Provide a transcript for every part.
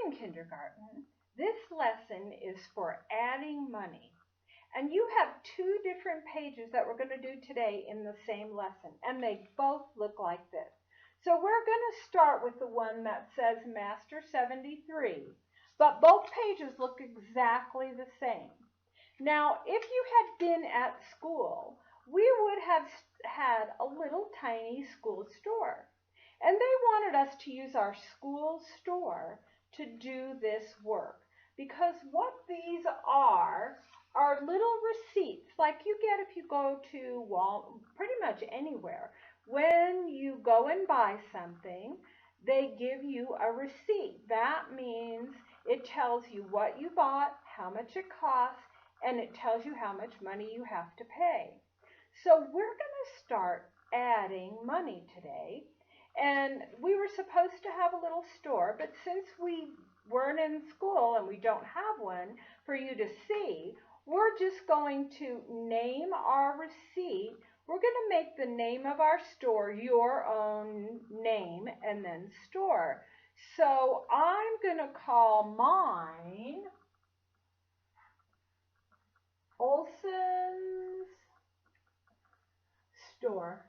morning, kindergarten. This lesson is for adding money. And you have two different pages that we're going to do today in the same lesson, and they both look like this. So we're going to start with the one that says Master 73, but both pages look exactly the same. Now, if you had been at school, we would have had a little tiny school store. And they wanted us to use our school store to do this work. Because what these are little receipts like you get if you go to pretty much anywhere. When you go and buy something, they give you a receipt. That means it tells you what you bought, how much it costs, and it tells you how much money you have to pay. So we're going to start adding money today. And we were supposed to have a little store, but since we weren't in school and we don't have one for you to see, we're just going to name our receipt. We're going to make the name of our store your own name and then store. So I'm going to call mine Olson's Store.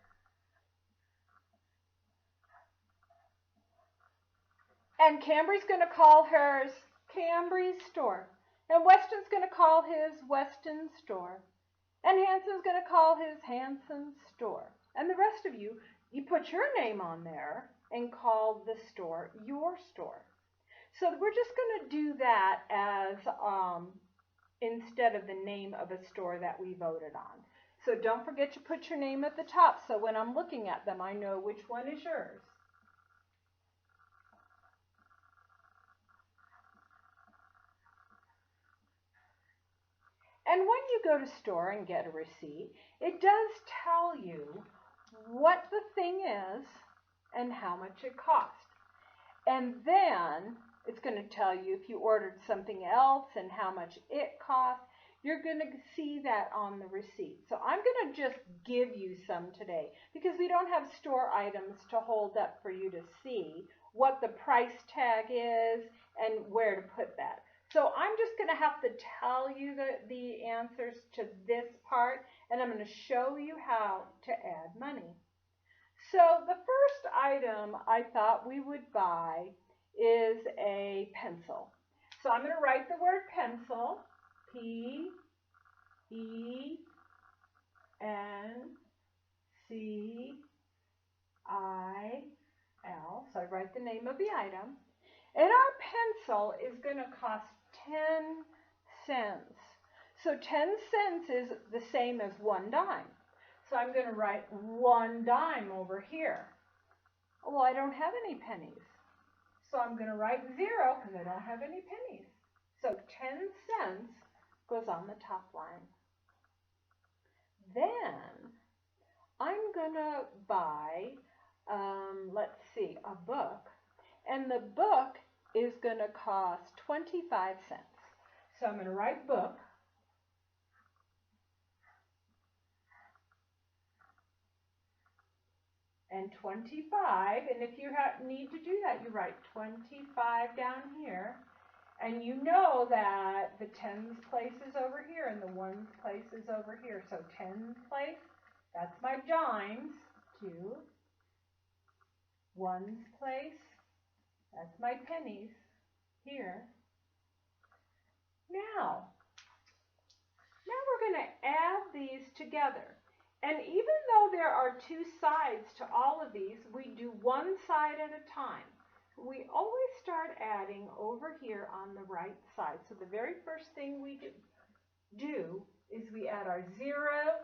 And Cambry's going to call hers Cambry's Store. And Weston's going to call his Weston Store. And Hanson's going to call his Hanson Store. And the rest of you, you put your name on there and call the store your store. So we're just going to do that as instead of the name of a store that we voted on. So don't forget to put your name at the top so when I'm looking at them, I know which one is yours. And when you go to store and get a receipt, it does tell you what the thing is and how much it cost. And then it's going to tell you if you ordered something else and how much it cost. You're going to see that on the receipt. So I'm going to just give you some today because we don't have store items to hold up for you to see what the price tag is and where to put that. So I'm just going to have to tell you the answers to this part, and I'm going to show you how to add money. So the first item I thought we would buy is a pencil. So I'm going to write the word pencil, P-E-N-C-I-L. So I write the name of the item. And our pencil is going to cost 10 cents. So 10 cents is the same as 1 dime. So I'm going to write 1 dime over here. Well, I don't have any pennies. So I'm going to write 0 because I don't have any pennies. So 10 cents goes on the top line. Then I'm going to buy, let's see, a book. And the book is going to cost 25 cents. So I'm going to write book. And 25, and if you need to do that, you write 25 down here. And you know that the tens place is over here and the ones place is over here. So tens place, that's my dimes, 2. Ones place, that's my pennies here. Now we're going to add these together. And even though there are 2 sides to all of these, we do one side at a time. We always start adding over here on the right side. So the very first thing we do is we add our 0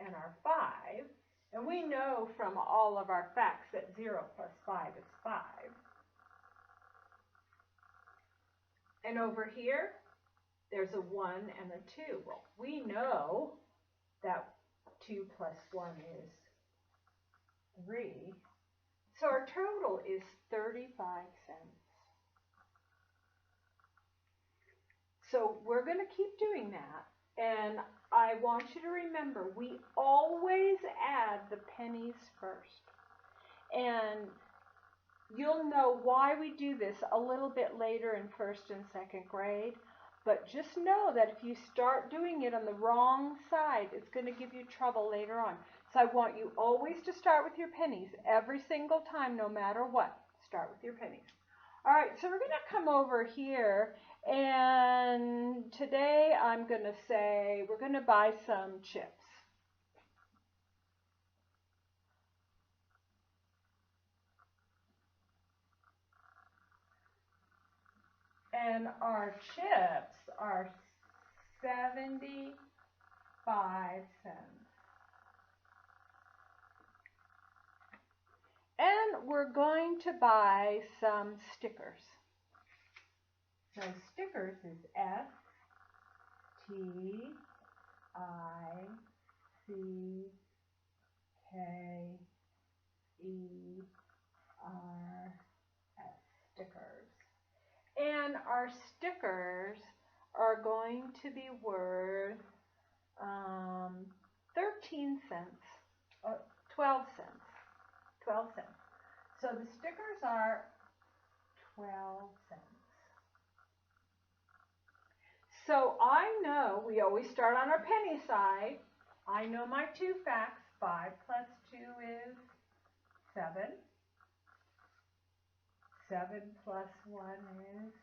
and our 5. And we know from all of our facts that 0 plus 5 is 5. And over here, there's a 1 and a 2. Well, we know that 2 plus 1 is 3. So our total is 35 cents. So we're going to keep doing that. And I want you to remember, we always add the pennies first. And You'll know why we do this a little bit later in first and second grade, but just know that if you start doing it on the wrong side, it's going to give you trouble later on. So I want you always to start with your pennies every single time, no matter what. Start with your pennies. All right, so we're going to come over here, and today I'm going to say we're going to buy some chips. And our chips are 75 cents. And we're going to buy some stickers. So stickers is S-T-I-C-K-E-R-S, stickers. And our stickers are going to be worth 13 cents, 12 cents. 12 cents. So the stickers are 12 cents. So I know we always start on our penny side. I know my two facts. 5 plus 2 is 7. 7 plus 1 is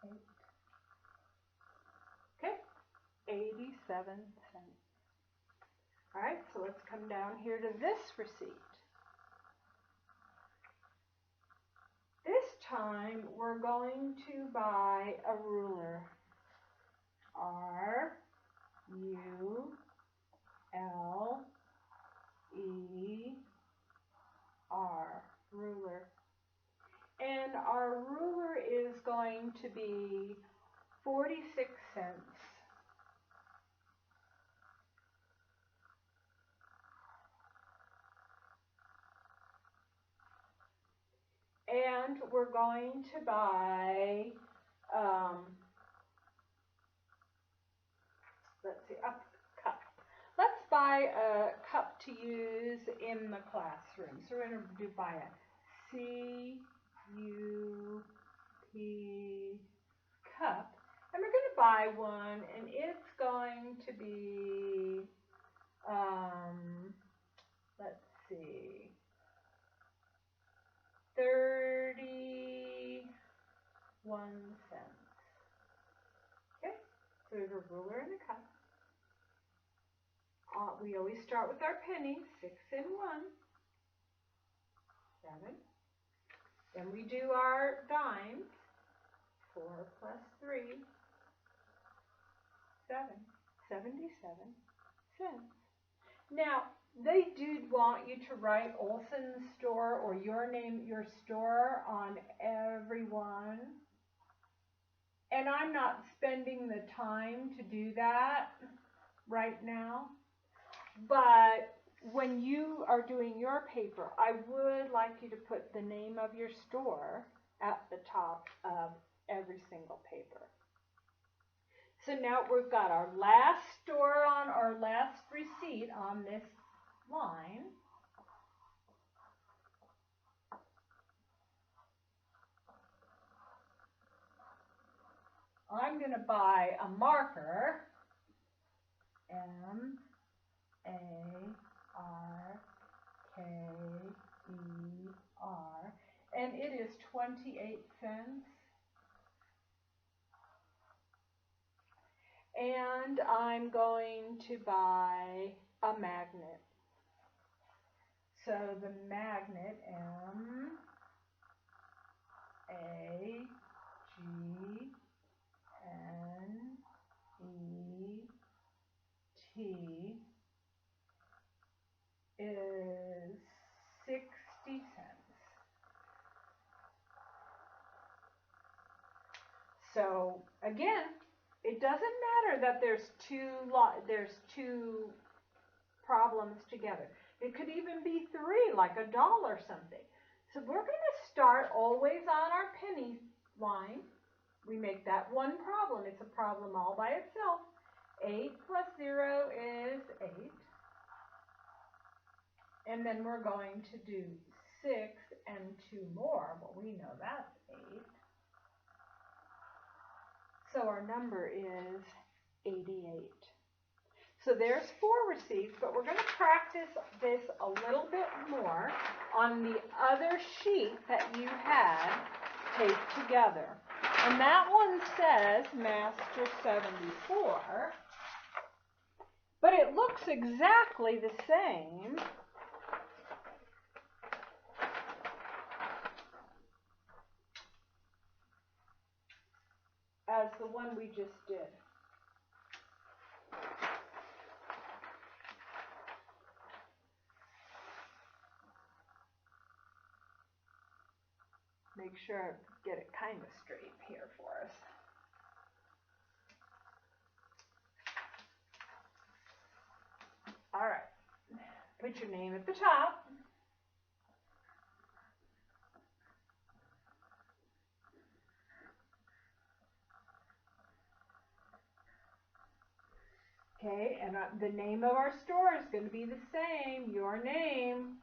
8. Okay, 87 cents. All right, so let's come down here to this receipt. This time we're going to buy a ruler. R-U-L-E-R, ruler. And our ruler is going to be 46 cents. And we're going to buy, let's see, a cup. Let's buy a cup to use in the classroom. So we're going to buy a C-U-P cup. And we're going to buy one, and it's going to be, let's see, 31 cents. Okay, so we have a ruler and a cup. We always start with our pennies, 6 and 1, 7. Then we do our dimes, 4 plus 3, 7, 77 cents. Now, they do want you to write Olson's store or your name, your store on every one. And I'm not spending the time to do that right now. But when you are doing your paper, I would like you to put the name of your store at the top of every single paper. So now we've got our last store on our last receipt on this line. I'm going to buy a marker, M-A-R-K-E-R, and it is 28 cents. And I'm going to buy a magnet. So the magnet, M-A-G-N-E-T, is 60 cents. So again, it doesn't matter that there's two problems together. It could even be 3, like $1 something. So we're going to start always on our penny line. We make that one problem. It's a problem all by itself. 8 plus 0 is 8. And then we're going to do 6 and 2 more. Well, we know that's 8. So our number is 88. So there's 4 receipts, but we're going to practice this a little bit more on the other sheet that you had taped together. And that one says Master 74, but it looks exactly the same as the one we just did. Make sure I get it kind of straight here for us. All right, put your name at the top. Okay, and the name of our store is going to be the same, your name,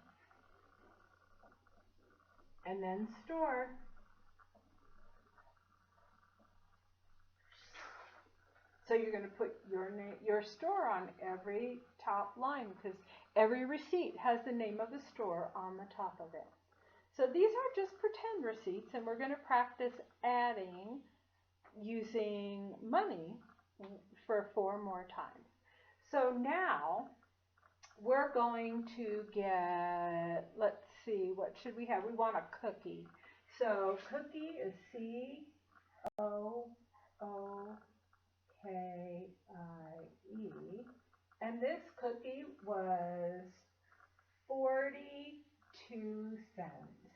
and then store. So you're going to put your name, your store on every top line because every receipt has the name of the store on the top of it. So these are just pretend receipts, and we're going to practice adding using money for 4 more times. So now we're going to get, let's see, what should we have? We want a cookie. So cookie is C-O-O-K-I-E. And this cookie was 42 cents.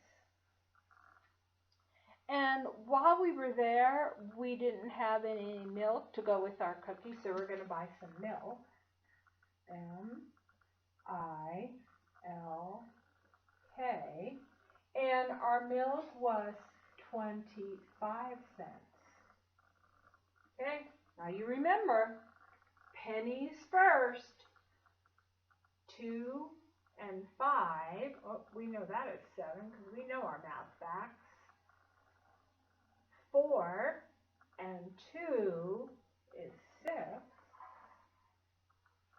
And while we were there, we didn't have any milk to go with our cookie, so we're going to buy some milk. M-I-L-K. And our milk was 25 cents. Okay, now you remember, pennies first. 2 and 5. Oh, we know that is 7 because we know our math facts. 4 and 2 is 6.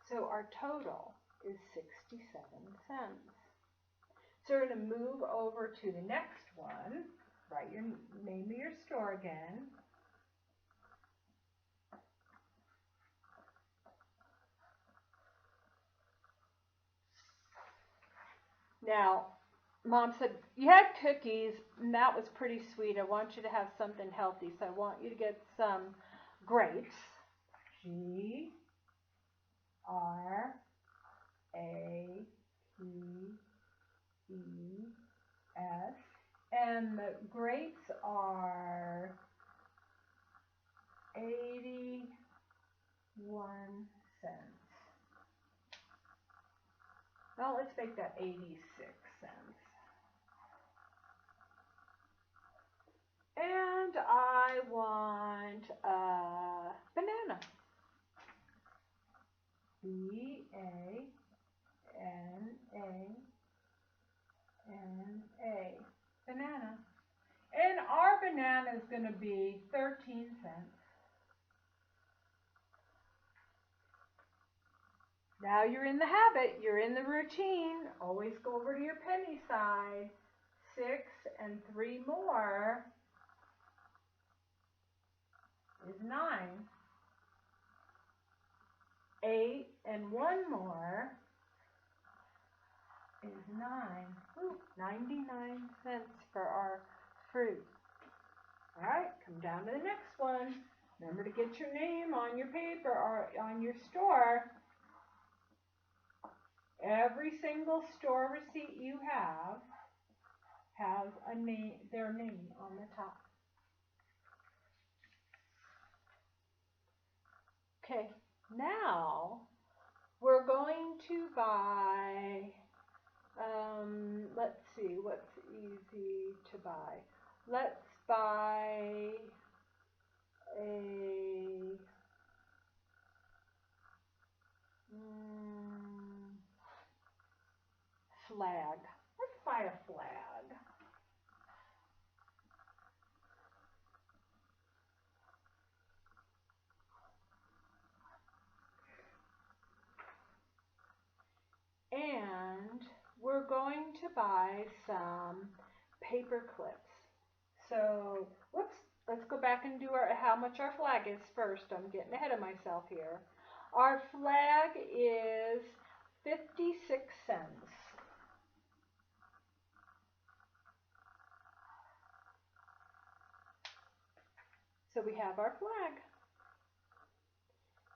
So our total is 67 cents. So we're going to move over to the next one. Write your name of your store again. Now, Mom said, you had cookies, and that was pretty sweet. I want you to have something healthy, so I want you to get some grapes. G-R-A-P-E-S. And the grapes are 81 cents. Well, let's make that 86 cents. And I want a banana. B-A-N-A-N-A. Banana. And our banana is going to be 13 cents. Now you're in the habit, you're in the routine. Always go over to your penny side. 6 and 3 more is 9. 8 and 1 more is 9. Ooh, 99 cents for our fruit. All right, come down to the next one. Remember to get your name on your paper or on your store. Every single store receipt you have has a name, their name on the top. Okay, now we're going to buy, let's see, what's easy to buy. Let's buy a flag. Let's buy a flag. And we're going to buy some paper clips. So, whoops, let's go back and do how much our flag is first. I'm getting ahead of myself here. Our flag is 56 cents. So we have our flag.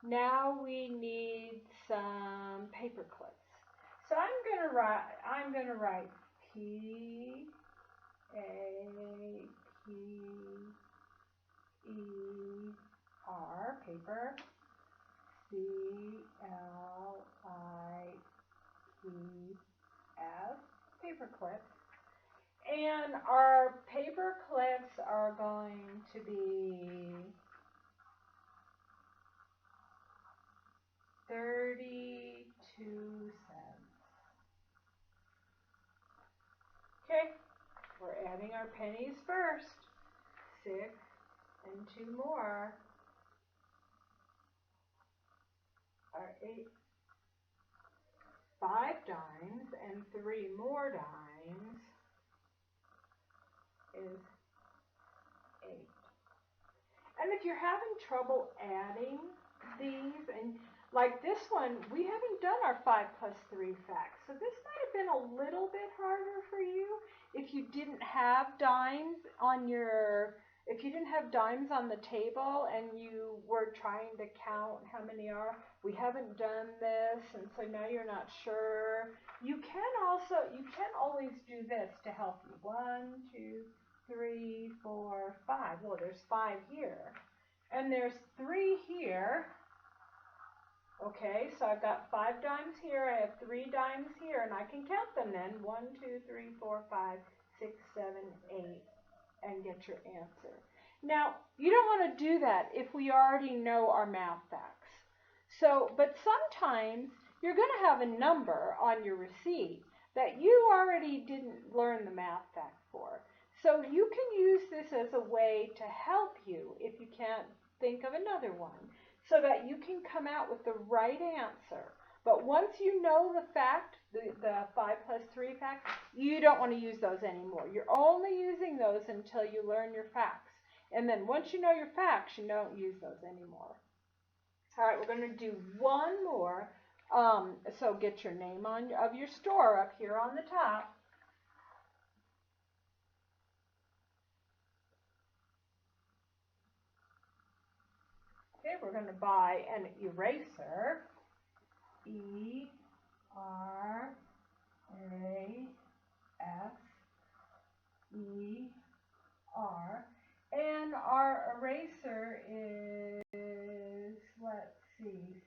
Now we need some paper clips. So I'm gonna write P A P E R, paper, C L I P S, paper clips. And our paper clips are going to be 32 cents. Okay, we're adding our pennies first. 6 and 2 more are 8. 5 dimes and 3 more dimes is 8. And if you're having trouble adding these, and like this one, we haven't done our 5 plus 3 facts, so this might have been a little bit harder for you if you didn't have dimes on the table and you were trying to count how many are. We haven't done this, and so now you're not sure. You can always do this to help you. 1, 2, 3, 4, 5. Well, there's 5 here, and there's 3 here. Okay, so I've got 5 dimes here, I have 3 dimes here, and I can count them then. 1, 2, 3, 4, 5, 6, 7, 8, and get your answer. Now, you don't want to do that if we already know our math facts. So, but sometimes you're going to have a number on your receipt that you already didn't learn the math fact for. So you can use this as a way to help you if you can't think of another one, so that you can come out with the right answer. But once you know the fact, the 5 plus 3 facts, you don't want to use those anymore. You're only using those until you learn your facts. And then once you know your facts, you don't use those anymore. All right, we're going to do one more. So get your name of your store up here on the top. Okay, we're going to buy an eraser. E-R-A-S-E-R. And our eraser is, let's see,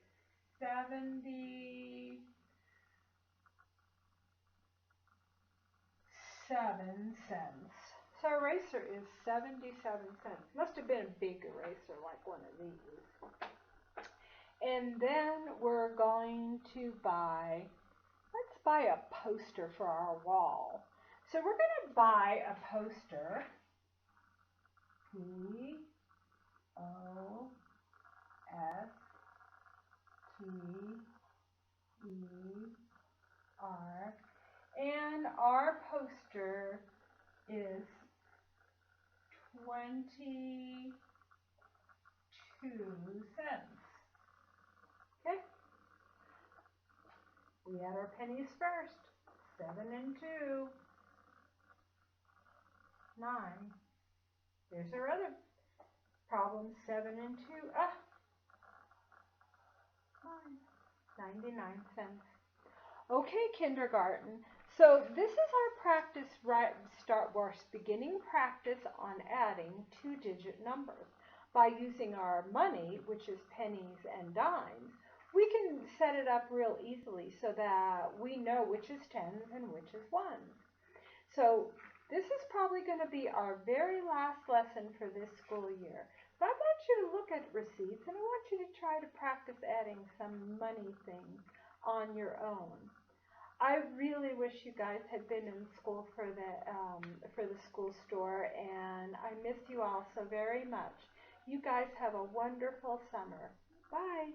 77 cents. So our eraser is 77 cents. Must have been a big eraser like one of these. And then we're going to let's buy a poster for our wall. So we're going to buy a poster. P-O-S-T-E-R. And our poster is 22 cents. Okay. We add our pennies first. 7 and 2. 9. There's our other problem. 7 and 2. 99 cents. Okay, kindergarten. So this is our practice, beginning practice on adding 2-digit numbers. By using our money, which is pennies and dimes, we can set it up real easily so that we know which is tens and which is ones. So this is probably going to be our very last lesson for this school year. But I want you to look at receipts, and I want you to try to practice adding some money things on your own. I really wish you guys had been in school for the school store, and I miss you all so very much. You guys have a wonderful summer. Bye.